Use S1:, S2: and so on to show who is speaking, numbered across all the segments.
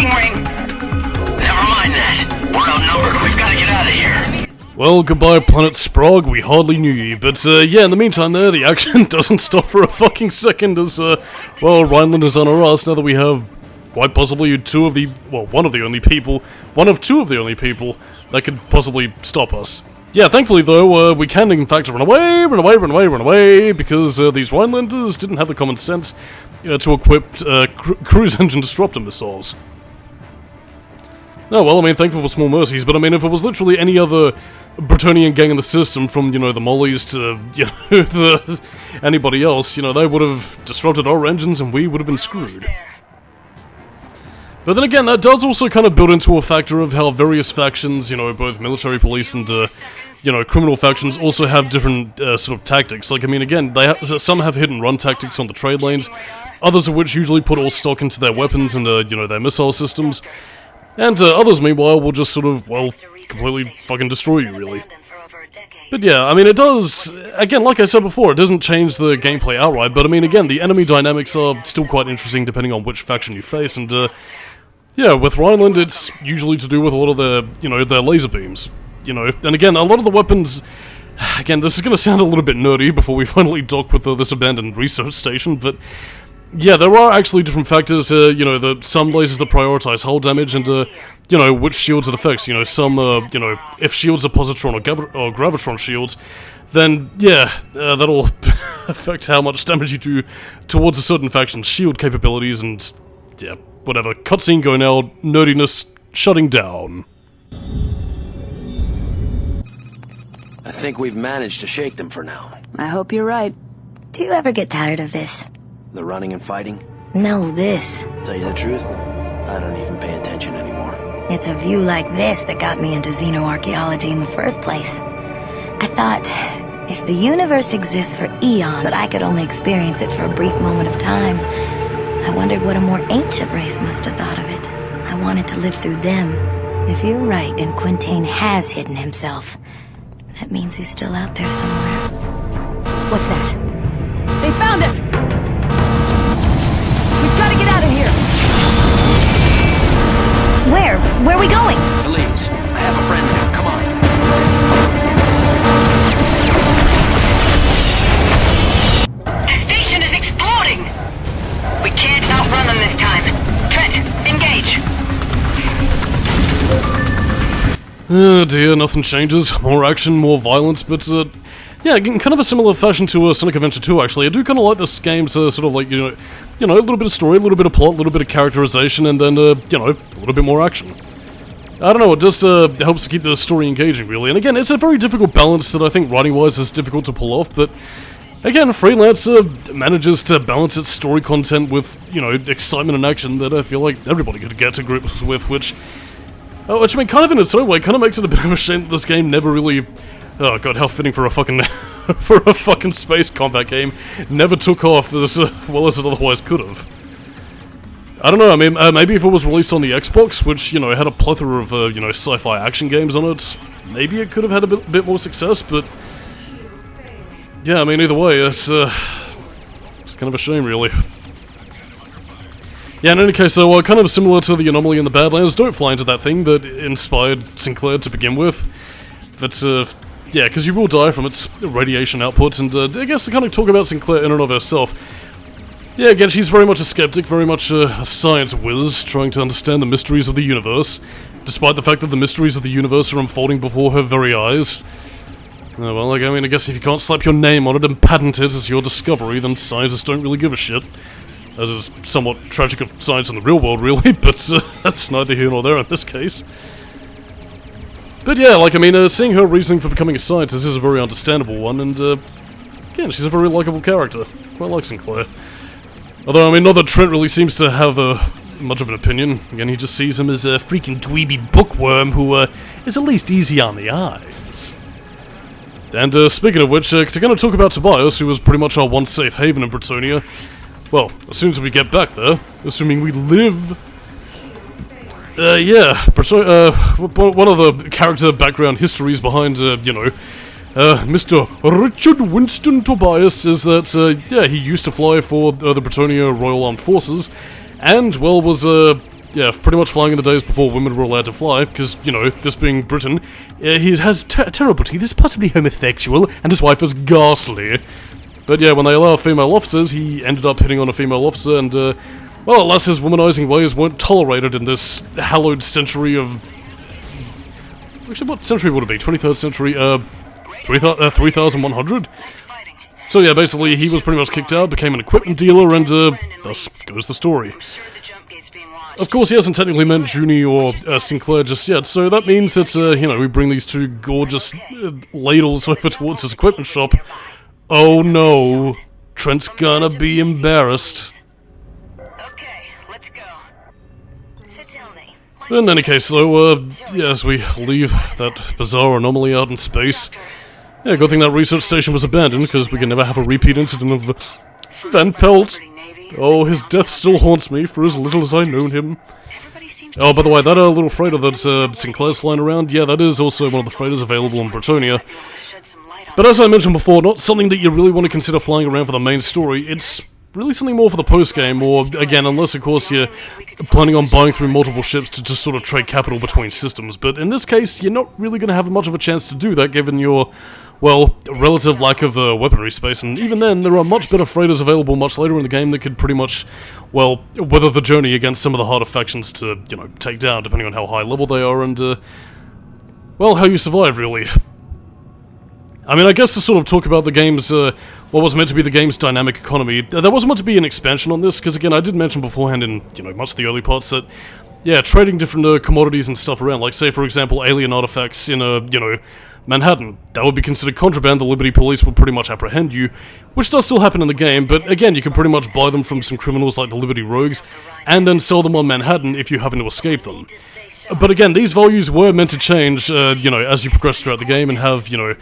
S1: tracking ring. Never mind that. We're outnumbered. We've got to get out of here.
S2: Well, goodbye, Planet Sprague, we hardly knew you, but yeah, in the meantime there, the action doesn't stop for a fucking second as, well, Rhineland is on our ass now that we have quite possibly one of two of the only people that could possibly stop us. Yeah, thankfully though, we can in fact run away, because these Rhinelanders didn't have the common sense to equip cruise engine disruptor missiles. Oh, well, I mean, thankful for small mercies, but I mean, if it was literally any other Bretonian gang in the system, from, you know, the Mollies to, you know, anybody else, you know, they would have disrupted our engines and we would have been screwed. But then again, that does also kind of build into a factor of how various factions, you know, both military police and, you know, criminal factions also have different sort of tactics. Like, I mean, again, some have hit and run tactics on the trade lanes, others of which usually put all stock into their weapons and, you know, their missile systems. And others, meanwhile, will just sort of, well, completely fucking destroy you, really. But yeah, I mean, it does, again, like I said before, it doesn't change the gameplay outright, but I mean, again, the enemy dynamics are still quite interesting depending on which faction you face, and, yeah, with Rhineland, it's usually to do with a lot of their, you know, their laser beams. You know, and again, a lot of the weapons, again, this is going to sound a little bit nerdy before we finally dock with this abandoned research station, but yeah, there are actually different factors, you know, some lasers that prioritize hull damage and, you know, which shields it affects. You know, some, you know, if shields are positron or gravitron shields, then, yeah, that'll affect how much damage you do towards a certain faction's shield capabilities and, yeah, whatever. Cutscene going out, nerdiness shutting down.
S3: I think we've managed to shake them for now.
S4: I hope you're right.
S5: Do you ever get tired of this?
S3: The running and fighting?
S5: No, this.
S3: Tell you the truth, I don't even pay attention anymore.
S5: It's a view like this that got me into xenoarchaeology in the first place. I thought, if the universe exists for eons, but I could only experience it for a brief moment of time, I wondered what a more ancient race must have thought of it. I wanted to live through them. If you're right and Quintain has hidden himself, that means he's still out there somewhere.
S4: What's that? They found us! We've got to get out of here!
S5: Where? Where are we going?
S3: To Leeds. I have a friend there. Come on.
S1: The station is exploding! We can't outrun them this time. Trent, engage!
S2: Oh dear, nothing changes. More action, more violence, but, yeah, in kind of a similar fashion to Sonic Adventure 2, actually. I do kind of like this game's sort of like, you know, a little bit of story, a little bit of plot, a little bit of characterization, and then, you know, a little bit more action. I don't know, it just helps to keep the story engaging, really. And again, it's a very difficult balance that I think writing-wise is difficult to pull off, but again, Freelancer manages to balance its story content with, you know, excitement and action that I feel like everybody could get to grips with, which I mean, kind of in its own way, kind of makes it a bit of a shame that this game never really... Oh god, how fitting for a fucking for a fucking space combat game. Never took off as well as it otherwise could have. I don't know, I mean, maybe if it was released on the Xbox, which, you know, had a plethora of, you know, sci-fi action games on it, maybe it could have had a bit more success, but... Yeah, I mean, either way, it's kind of a shame, really. Yeah, in any case, though, kind of similar to the anomaly in the Badlands, don't fly into that thing that inspired Sinclair to begin with. But, yeah, because you will die from its radiation output, and I guess to kind of talk about Sinclair in and of herself, yeah, again, she's very much a skeptic, very much a science whiz, trying to understand the mysteries of the universe, despite the fact that the mysteries of the universe are unfolding before her very eyes. Oh, well, like, I mean, I guess if you can't slap your name on it and patent it as your discovery, then scientists don't really give a shit. As is somewhat tragic of science in the real world, really, but that's neither here nor there in this case. But yeah, like, I mean, seeing her reasoning for becoming a scientist is a very understandable one, and, again, she's a very likable character. Quite like Sinclair. Although, I mean, not that Trent really seems to have, much of an opinion. Again, he just sees him as a freaking dweeby bookworm who, is at least easy on the eyes. And, speaking of which, to kind of talk about Tobias, who was pretty much our one safe haven in Bretonia, well, as soon as we get back there, assuming we live... yeah, one of the character background histories behind, you know, Mr. Richard Winston Tobias is that, yeah, he used to fly for the Bretonia Royal Armed Forces, and, well, was, yeah, pretty much flying in the days before women were allowed to fly, because, you know, this being Britain, he has terrible teeth, he's possibly homosexual, and his wife is ghastly. But yeah, when they allow female officers, he ended up hitting on a female officer, and, well, alas, his womanizing ways weren't tolerated in this hallowed century of... Actually, what century would it be? 23rd century, 3100? So yeah, basically, he was pretty much kicked out, became an equipment dealer, and, thus goes the story. Of course, he hasn't technically met Junie or Sinclair just yet, so that means that, you know, we bring these two gorgeous ladles over towards his equipment shop. Oh no, Trent's gonna be embarrassed.
S1: Okay, let's go. So tell me.
S2: In any case, though, yes, we leave that bizarre anomaly out in space. Yeah, good thing that research station was abandoned, because we can never have a repeat incident of Van Pelt. Oh, his death still haunts me, for as little as I've known him. Oh, by the way, that little freighter that Sinclair's flying around, yeah, that is also one of the freighters available in Bretonia. But as I mentioned before, not something that you really want to consider flying around for the main story. It's really something more for the post-game, or, again, unless, of course, you're planning on buying through multiple ships to just sort of trade capital between systems. But in this case, you're not really going to have much of a chance to do that, given your, well, relative lack of weaponry space. And even then, there are much better freighters available much later in the game that could pretty much, well, weather the journey against some of the harder factions to, you know, take down, depending on how high level they are and, well, how you survive, really. I mean, I guess to sort of talk about the game's, what was meant to be the game's dynamic economy, there wasn't meant to be an expansion on this, because again, I did mention beforehand in, you know, much of the early parts that, yeah, trading different commodities and stuff around, like, say, for example, alien artifacts in, you know, Manhattan, that would be considered contraband, the Liberty Police would pretty much apprehend you, which does still happen in the game, but again, you can pretty much buy them from some criminals like the Liberty Rogues, and then sell them on Manhattan if you happen to escape them. But again, these values were meant to change, you know, as you progress throughout the game and have, you know,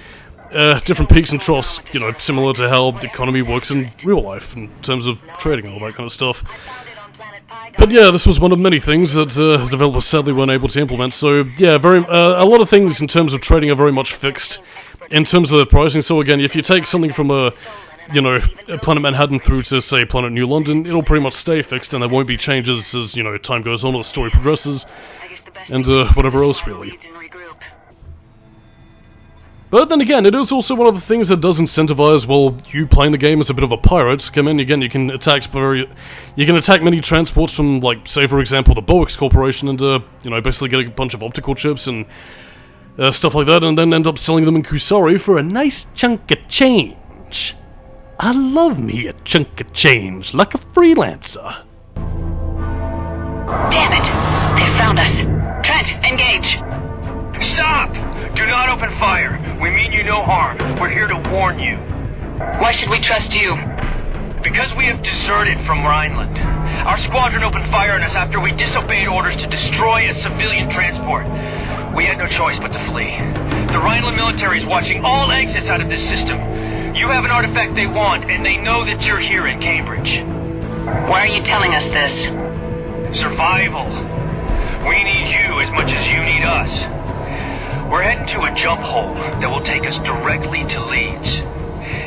S2: different peaks and troughs, you know, similar to how the economy works in real life, in terms of trading and all that kind of stuff. But yeah, this was one of many things that developers sadly weren't able to implement, so yeah, a lot of things in terms of trading are very much fixed in terms of the pricing. So again, if you take something from you know, Planet Manhattan through to, say, Planet New London, it'll pretty much stay fixed, and there won't be changes as, you know, time goes on or the story progresses, and whatever else, really. But then again, it is also one of the things that does incentivize, well, you playing the game as a bit of a pirate. Come in, again, you can attack many transports from, like, say, for example, the Boix Corporation, and, you know, basically get a bunch of optical chips and stuff like that, and then end up selling them in Kusari for a nice chunk of change. I love me a chunk of change, like a freelancer.
S1: Damn it! They found us. Trent, engage.
S6: Stop! Do not open fire. We mean you no harm. We're here to warn you.
S1: Why should we trust you?
S6: Because we have deserted from Rhineland. Our squadron opened fire on us after we disobeyed orders to destroy a civilian transport. We had no choice but to flee. The Rhineland military is watching all exits out of this system. You have an artifact they want, and they know that you're here in Cambridge.
S1: Why are you telling us this?
S6: Survival. We need you as much as you need us. We're heading to a jump hole that will take us directly to Leeds.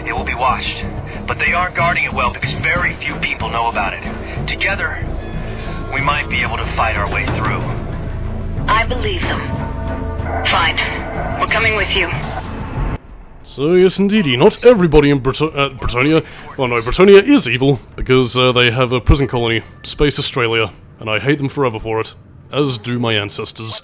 S6: It will be watched, but they aren't guarding it well because very few people know about it. Together, we might be able to fight our way through.
S1: I believe them. Fine. We're coming with you.
S2: So yes, indeedy, not everybody in Bretonia, well no, Bretonia is evil, because they have a prison colony, Space Australia, and I hate them forever for it, as do my ancestors.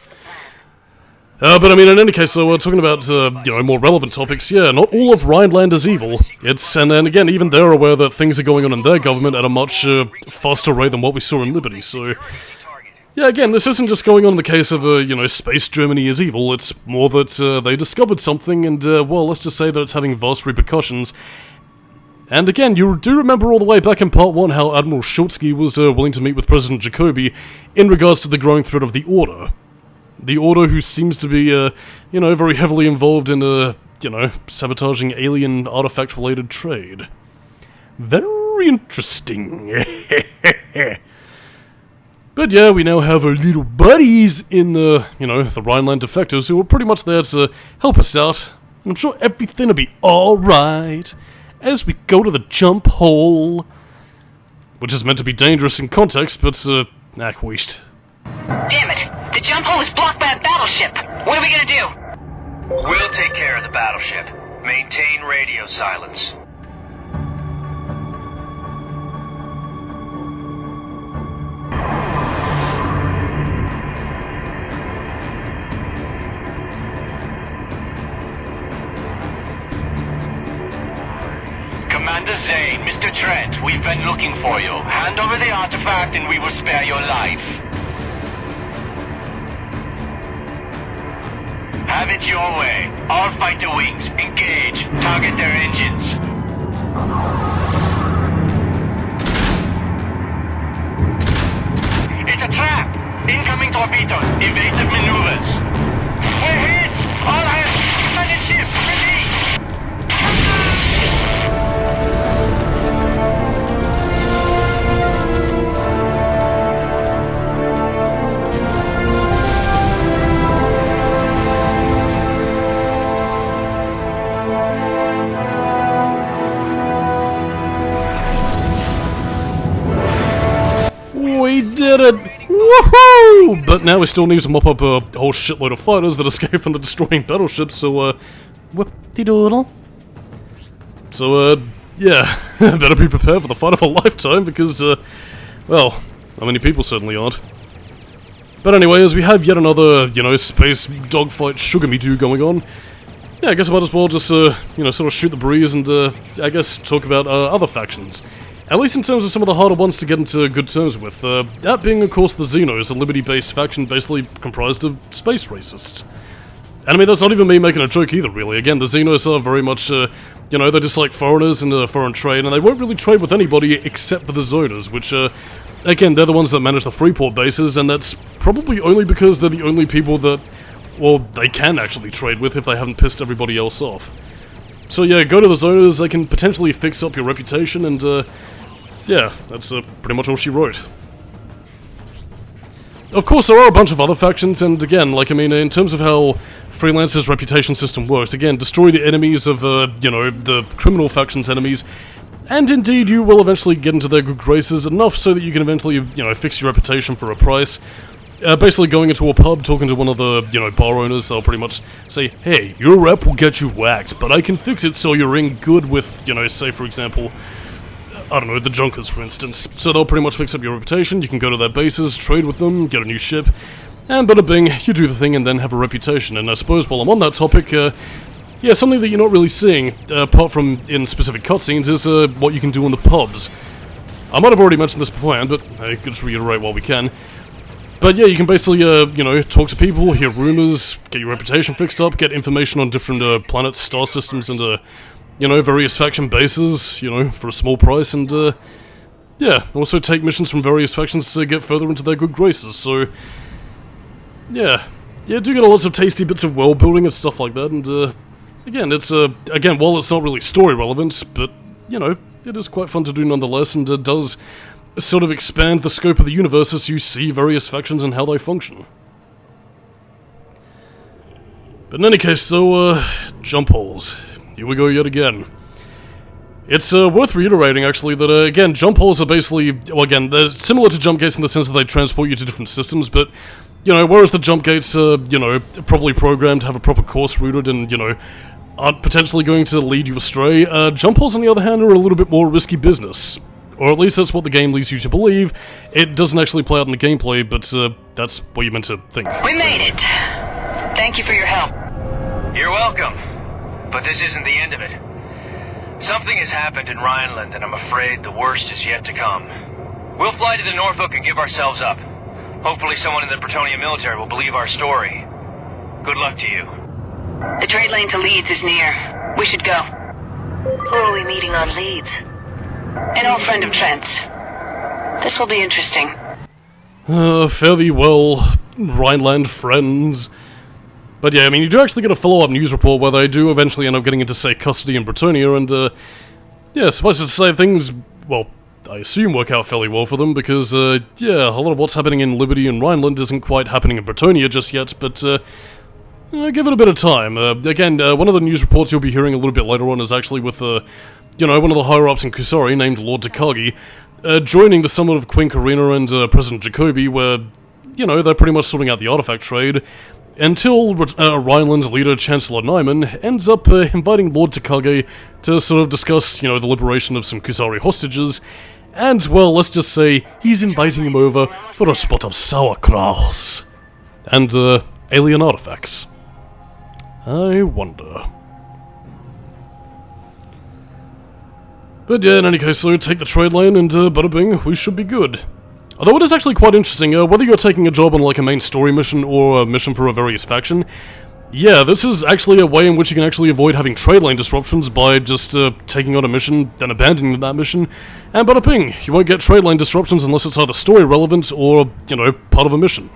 S2: But I mean, in any case, so we're talking about, you know, more relevant topics. Yeah, not all of Rhineland is evil. And then again, even they're aware that things are going on in their government at a much faster rate than what we saw in Liberty, so... Yeah, again, this isn't just going on in the case of, you know, space Germany is evil, it's more that they discovered something and, well, let's just say that it's having vast repercussions. And again, you do remember all the way back in Part 1 how Admiral Schultzky was willing to meet with President Jacobi in regards to the growing threat of the Order. The Order, who seems to be, you know, very heavily involved in, you know, sabotaging alien artifact-related trade. Very interesting. But yeah, we now have our little buddies in the, you know, the Rhineland defectors who are pretty much there to help us out. And I'm sure everything will be alright as we go to the jump hole. Which is meant to be dangerous in context, but, queased.
S1: Damn it! The jump hole is blocked by a battleship! What are we gonna do?
S6: We'll take care of the battleship. Maintain radio silence. Commander Zane, Mr. Trent, we've been looking for you. Hand over the artifact and we will spare your life. Have it your way. All fighter wings, engage. Target their engines. It's a trap! Incoming torpedoes, evasive maneuvers. We're hit! All hands, land and ship, repeat!
S2: We did it! Woohoo! But now we still need to mop up a whole shitload of fighters that escaped from the destroying battleship, so, whoop-de-doodle. So, yeah, better be prepared for the fight of a lifetime, because, well, not many people certainly aren't. But anyway, as we have yet another, you know, space dogfight sugar-me-doo going on, yeah, I guess I might as well just, you know, sort of shoot the breeze and, I guess talk about, other factions. At least in terms of some of the harder ones to get into good terms with, that being, of course, the Xenos, a Liberty-based faction basically comprised of space racists. And I mean, that's not even me making a joke either, really. Again, the Xenos are very much, you know, they're just like foreigners in foreign trade, and they won't really trade with anybody except for the Zoners, which, again, they're the ones that manage the Freeport bases, and that's probably only because they're the only people that, well, they can actually trade with if they haven't pissed everybody else off. So yeah, go to the Zoners, they can potentially fix up your reputation, and, yeah, that's pretty much all she wrote. Of course, there are a bunch of other factions, and again, like, I mean, in terms of how Freelancer's reputation system works, again, destroy the enemies of, you know, the criminal faction's enemies, and indeed, you will eventually get into their good graces, enough so that you can eventually, you know, fix your reputation for a price. Basically going into a pub, talking to one of the, you know, bar owners, they'll pretty much say, hey, your rep will get you whacked, but I can fix it so you're in good with, you know, say, for example, I don't know, the Junkers, for instance. So they'll pretty much fix up your reputation, you can go to their bases, trade with them, get a new ship, and bada bing, you do the thing and then have a reputation. And I suppose while I'm on that topic, yeah, something that you're not really seeing, apart from in specific cutscenes, is what you can do in the pubs. I might have already mentioned this beforehand, but I could just reiterate while we can. But yeah, you can basically, you know, talk to people, hear rumors, get your reputation fixed up, get information on different planets, star systems, and you know, various faction bases, you know, for a small price, and, yeah, also take missions from various factions to get further into their good graces, so, yeah, do get lots of tasty bits of world building and stuff like that, and, again, it's, again, while it's not really story relevant, but, you know, it is quite fun to do nonetheless, and it does sort of expand the scope of the universe as you see various factions and how they function. But in any case, so, jump holes. Here we go yet again. It's worth reiterating, actually, that, again, jump holes are basically, well, again, they're similar to jump gates in the sense that they transport you to different systems, but, you know, whereas the jump gates are, you know, properly programmed, have a proper course routed, and, you know, aren't potentially going to lead you astray, jump holes, on the other hand, are a little bit more risky business. Or at least that's what the game leads you to believe. It doesn't actually play out in the gameplay, but, that's what you're meant to think.
S1: We made it. Thank you for your help.
S6: You're welcome. But this isn't the end of it. Something has happened in Rhineland, and I'm afraid the worst is yet to come. We'll fly to the Norfolk and give ourselves up. Hopefully someone in the Bretonnia military will believe our story. Good luck to you.
S1: The trade lane to Leeds is near. We should go. Who are we meeting on Leeds? An old friend of Trent's. This will be interesting.
S2: Fare thee well, Rhineland friends. But yeah, I mean, you do actually get a follow-up news report where they do eventually end up getting into, say, custody in Bretonnia, and, yeah, suffice it to say, things, well, I assume work out fairly well for them, because, yeah, a lot of what's happening in Liberty and Rhineland isn't quite happening in Bretonnia just yet, but, give it a bit of time. Again, one of the news reports you'll be hearing a little bit later on is actually with, you know, one of the higher-ups in Kusari, named Lord Takagi, joining the summit of Queen Karina and, President Jacobi, where, you know, they're pretty much sorting out the artifact trade, until Rhineland's leader, Chancellor Nyman, ends up inviting Lord Takage to sort of discuss, you know, the liberation of some Kusari hostages, and, well, let's just say, he's inviting him over for a spot of sauerkraut. And, alien artifacts. I wonder. But yeah, in any case, so take the trade lane and bada bing, we should be good. Although it is actually quite interesting, whether you're taking a job on like a main story mission or a mission for a various faction, yeah, this is actually a way in which you can actually avoid having trade lane disruptions by just taking on a mission, then abandoning that mission, and bada bing, you won't get trade lane disruptions unless it's either story relevant or, you know, part of a mission.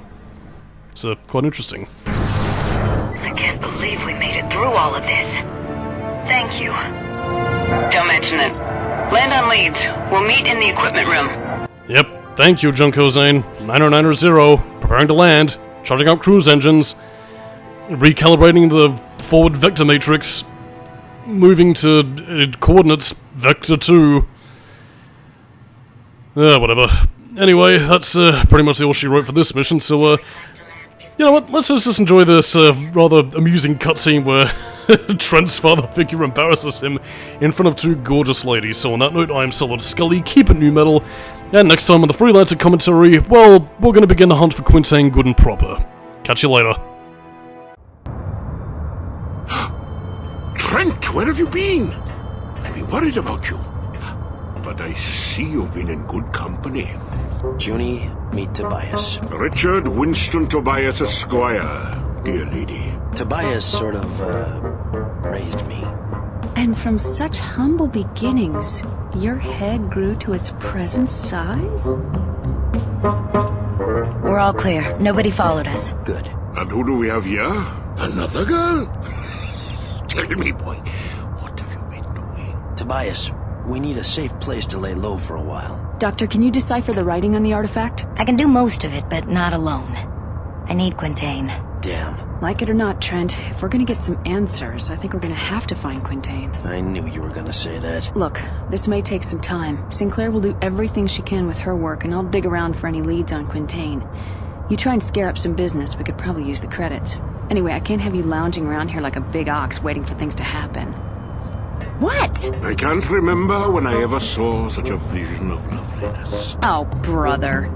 S2: It's quite interesting.
S1: I can't believe we made it through all of this. Thank you. Don't mention it. Land on Leeds. We'll meet in the equipment room.
S2: Yep, thank you, Junko Zane. 9090, preparing to land, charging out cruise engines, recalibrating the forward vector matrix, moving to coordinates vector 2. Whatever. Anyway, that's pretty much all she wrote for this mission, so, you know what, let's just enjoy this rather amusing cutscene where Trent's father figure embarrasses him in front of two gorgeous ladies. So on that note, I am Solidus-Skully, keep it new metal, and next time on the Freelancer commentary, well, we're gonna begin the hunt for Quintain good and proper. Catch you later.
S7: Trent, where have you been? I've been worried about you. But I see you've been in good company.
S3: Junie, meet Tobias.
S7: Richard Winston Tobias Esquire, dear lady.
S3: Tobias sort of, raised me.
S4: And from such humble beginnings, your head grew to its present size?
S5: We're all clear. Nobody followed us.
S3: Good.
S7: And who do we have here? Another girl? Tell me, boy, what have you been doing?
S3: Tobias, we need a safe place to lay low for a while.
S4: Doctor, can you decipher the writing on the artifact?
S5: I can do most of it, but not alone. I need Quintain.
S3: Damn.
S4: Like it or not, Trent, if we're gonna get some answers, I think we're gonna have to find Quintain.
S3: I knew you were gonna say that.
S4: Look, this may take some time. Sinclair will do everything she can with her work, and I'll dig around for any leads on Quintain. You try and scare up some business, we could probably use the credits. Anyway, I can't have you lounging around here like a big ox waiting for things to happen. What?
S7: I can't remember when I ever saw such a vision of loveliness.
S4: Oh, brother.